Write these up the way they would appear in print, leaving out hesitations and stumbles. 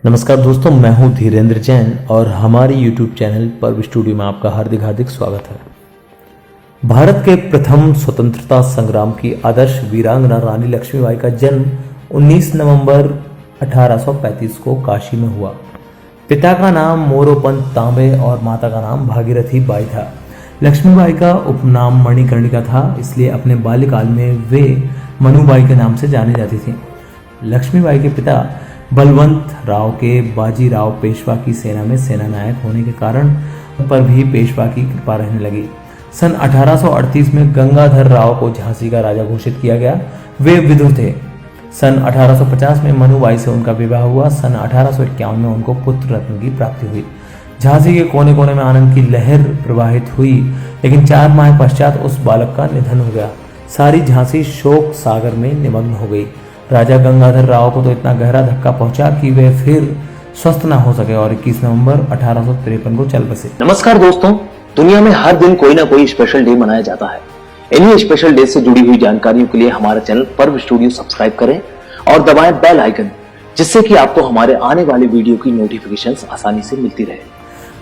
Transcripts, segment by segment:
नमस्कार दोस्तों, मैं हूं धीरेन्द्र जैन और हमारे YouTube चैनल पर्व स्टूडियो में आपका हार्दिक स्वागत है। भारत के प्रथम स्वतंत्रता संग्राम की आदर्श वीरांगना रानी लक्ष्मीबाई का जन्म 19 नवंबर 1835 को काशी में हुआ। पिता का नाम मोरोपंत तांबे और माता का नाम भागीरथी बाई था। लक्ष्मीबाई का उपनाम मणिकर्णिका था, इसलिए अपने बाल्यकाल में वे मनुबाई के नाम से जानी जाती थी। लक्ष्मीबाई के पिता बलवंत राव के बाजीराव पेशवा की सेना में सेना नायक होने के कारण पर भी पेशवा की कृपा रहने लगी। सन 1838 में गंगाधर राव को झांसी का राजा घोषित किया गया। वे विधु थे। सन 1850 में मनुबाई से उनका विवाह हुआ। सन 1851 में उनको पुत्र रत्न की प्राप्ति हुई। झांसी के कोने कोने में आनंद की लहर प्रवाहित हुई, लेकिन 4 माह पश्चात उस बालक का निधन हो गया। सारी झांसी शोक सागर में निमग्न हो गई। राजा गंगाधर राव को तो इतना गहरा धक्का पहुंचा कि वे फिर स्वस्थ न हो सके और 21 नवंबर 1853 को चल बसे। नमस्कार दोस्तों, दुनिया में हर दिन कोई ना कोई स्पेशल डे मनाया जाता है। इन्हीं स्पेशल डे से जुड़ी हुई जानकारियों के लिए हमारा चैनल पर्व स्टूडियो सब्सक्राइब करें और दबाएं बेल आइकन, जिससे कि आपको हमारे आने वाली वीडियो की नोटिफिकेशंस आसानी से मिलती रहे।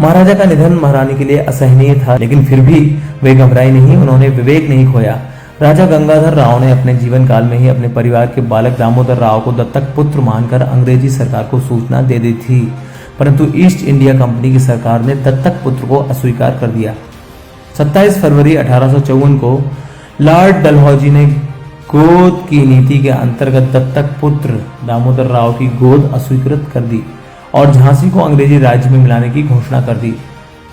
महाराजा का निधन महारानी के लिए असहनीय था, लेकिन फिर भी वे घबराई नहीं। उन्होंने विवेक नहीं खोया। राजा गंगाधर राव ने अपने जीवन काल में ही अपने परिवार के बालक दामोदर राव को दत्तक पुत्र मानकर अंग्रेजी सरकार को सूचना दे दी थी, परंतु ईस्ट इंडिया कंपनी की सरकार ने दत्तक पुत्र को अस्वीकार कर दिया। 27 फरवरी 1854 को लॉर्ड डलहौजी ने गोद की नीति के अंतर्गत दत्तक पुत्र दामोदर राव की गोद अस्वीकृत कर दी और झांसी को अंग्रेजी राज्य में मिलाने की घोषणा कर दी।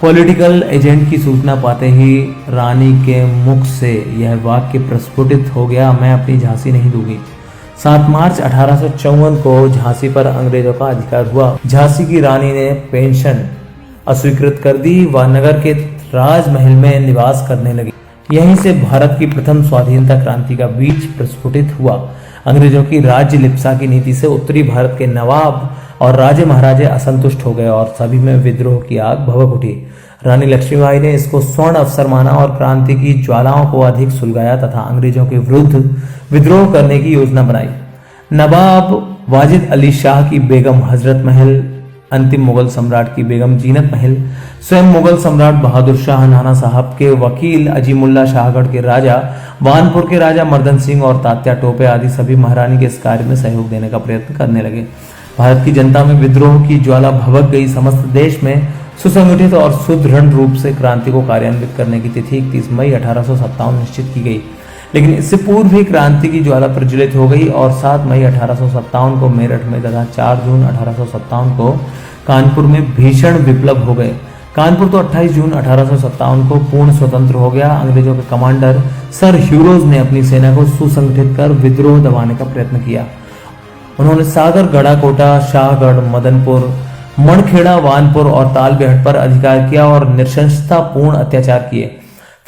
पॉलिटिकल एजेंट की सूचना पाते ही रानी के मुख से यह वाक्य प्रस्फुटित हो गया, मैं अपनी झांसी नहीं दूंगी। 7 मार्च 1854 को झांसी पर अंग्रेजों का अधिकार हुआ। झांसी की रानी ने पेंशन अस्वीकृत कर दी व नगर के राजमहल में निवास करने लगी। यहीं से भारत की प्रथम स्वाधीनता क्रांति का बीज प्रस्फुटित हुआ। अंग्रेजों की राज्य लिप्सा की नीति से उत्तरी भारत के नवाब और राजे महाराजे असंतुष्ट हो गए और सभी में विद्रोह की आग भभक उठी। रानी लक्ष्मीबाई ने इसको स्वर्ण अवसर माना और क्रांति की ज्वालाओं को अधिक सुलगाया तथा अंग्रेजों के विरुद्ध विद्रोह करने की योजना बनाई। नवाब वाजिद अली शाह की बेगम हजरत महल, अंतिम मुगल सम्राट की बेगम जीनत महल, स्वयं मुगल सम्राट बहादुर शाह, नाना साहब के वकील अजीमुल्ला शाहगढ़ के राजा, वानपुर के राजा मर्दन सिंह और तात्या टोपे आदि सभी महारानी के इस कार्य में सहयोग देने का प्रयत्न करने लगे। भारत की जनता में विद्रोह की ज्वाला भभक गई। समस्त देश में सुसंगठित और सुदृढ़ रूप से क्रांति को कार्यान्वित करने की तिथि 31 मई 1857 निश्चित की गई, लेकिन इससे पूर्व ही क्रांति की ज्वाला प्रज्वलित हो गई और 7 मई 1857 को मेरठ में तथा 4 जून 1857 को कानपुर में भीषण विप्लव हो गए। कानपुर तो 28 जून 1857 को पूर्ण स्वतंत्र हो गया। अंग्रेजों के कमांडर सर ह्यूरोज ने अपनी सेना को सुसंगठित कर विद्रोह दबाने का प्रयत्न किया। उन्होंने सागर, गढ़ाकोटा, शाहगढ़, मदनपुर, मणखेड़ा, वानपुर और तालबेहट पर अधिकार किया और नृशंसतापूर्ण अत्याचार किए।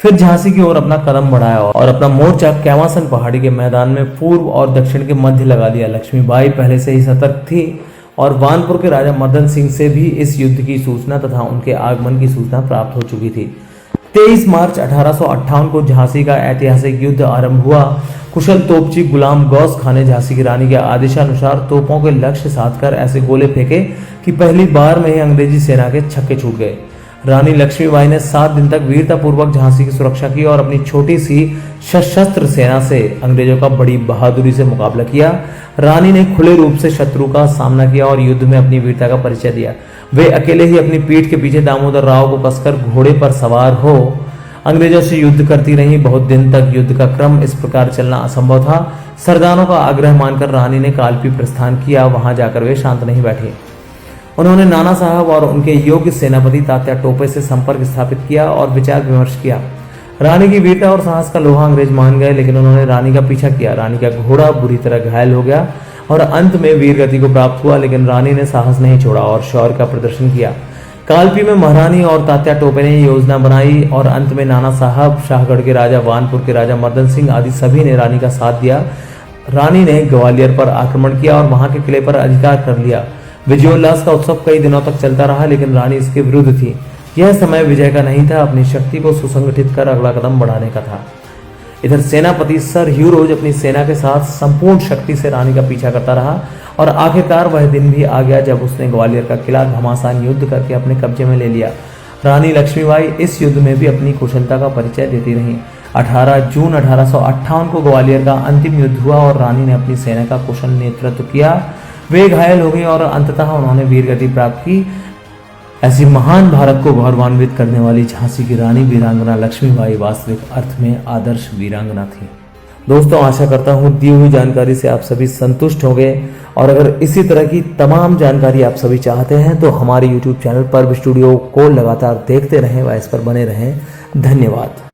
फिर झांसी की ओर अपना कदम बढ़ाया और अपना मोर्चा कैवासन पहाड़ी के मैदान में पूर्व और दक्षिण के मध्य लगा दिया। लक्ष्मीबाई पहले से ही सतर्क थी और वानपुर के राजा मदन सिंह से भी इस युद्ध की सूचना तथा उनके आगमन की सूचना प्राप्त हो चुकी थी। 23 मार्च 1858 को झांसी का ऐतिहासिक युद्ध आरंभ हुआ। कुशल तोपची गुलाम गौस खान ने झांसी की रानी के आदेशानुसार तोपों के लक्ष्य साधकर ऐसे गोले फेंके कि पहली बार में ही अंग्रेजी सेना के छक्के छूट गए। रानी लक्ष्मीबाई ने 7 दिन तक वीरतापूर्वक झांसी की सुरक्षा की और अपनी छोटी सी सशस्त्र सेना से अंग्रेजों का बड़ी बहादुरी से मुकाबला किया। रानी ने खुले रूप से शत्रु का सामना किया और युद्ध में अपनी वीरता का परिचय दिया। वे अकेले ही अपनी पीठ के पीछे दामोदर राव को कसकर घोड़े पर सवार हो अंग्रेजों से युद्ध करती रही। बहुत दिन तक युद्ध का क्रम इस प्रकार चलना असंभव था। सरदारों का आग्रह मानकर रानी ने कालपी प्रस्थान किया। वहां जाकर वे शांत नहीं बैठे। उन्होंने नाना साहब और उनके योग्य सेनापति तात्या टोपे से संपर्क स्थापित किया और विचार विमर्श किया। रानी की वीरता और साहस का लोहा अंग्रेज मान गए, लेकिन उन्होंने रानी का पीछा किया। रानी का घोड़ा बुरी तरह घायल हो गया और अंत में वीर गति को प्राप्त हुआ, लेकिन रानी ने साहस नहीं छोड़ा और शौर्य का प्रदर्शन किया। कालपी में महारानी और तात्या टोपे ने योजना बनाई और अंत में नाना साहब, शाहगढ़ के राजा, वानपुर के राजा मर्दन सिंह आदि सभी ने रानी का साथ दिया। रानी ने ग्वालियर पर आक्रमण किया और वहां के किले पर अधिकार कर लिया। विजयोल्लास का उत्सव कई दिनों तक चलता रहा, लेकिन रानी इसके विरुद्ध थी। यह समय विजय का नहीं था, अपनी शक्ति को सुसंगठित कर अगला कदम बढ़ाने का था। इधर सेनापति सर ह्यूरोज अपनी सेना के साथ संपूर्ण शक्ति से रानी का पीछा करता रहा और आखिरकार वह दिन भी आ गया जब उसने ग्वालियर का किला घमासान युद्ध करके अपने कब्जे में ले लिया। रानी लक्ष्मीबाई इस युद्ध में भी अपनी कुशलता का परिचय देती रहीं। 18 जून 1858 को ग्वालियर का अंतिम युद्ध हुआ और रानी ने अपनी सेना का कुशल नेतृत्व किया। वे घायल हो गई और अंततः उन्होंने वीरगति प्राप्त की। ऐसी महान भारत को गौरवान्वित करने वाली झांसी की रानी वीरांगना लक्ष्मीबाई वास्तविक अर्थ में आदर्श वीरांगना थी। दोस्तों, आशा करता हूं दी हुई जानकारी से आप सभी संतुष्ट होंगे और अगर इसी तरह की तमाम जानकारी आप सभी चाहते हैं तो हमारे YouTube चैनल पर्व स्टूडियो को लगातार देखते रहें व इस पर बने रहें। धन्यवाद।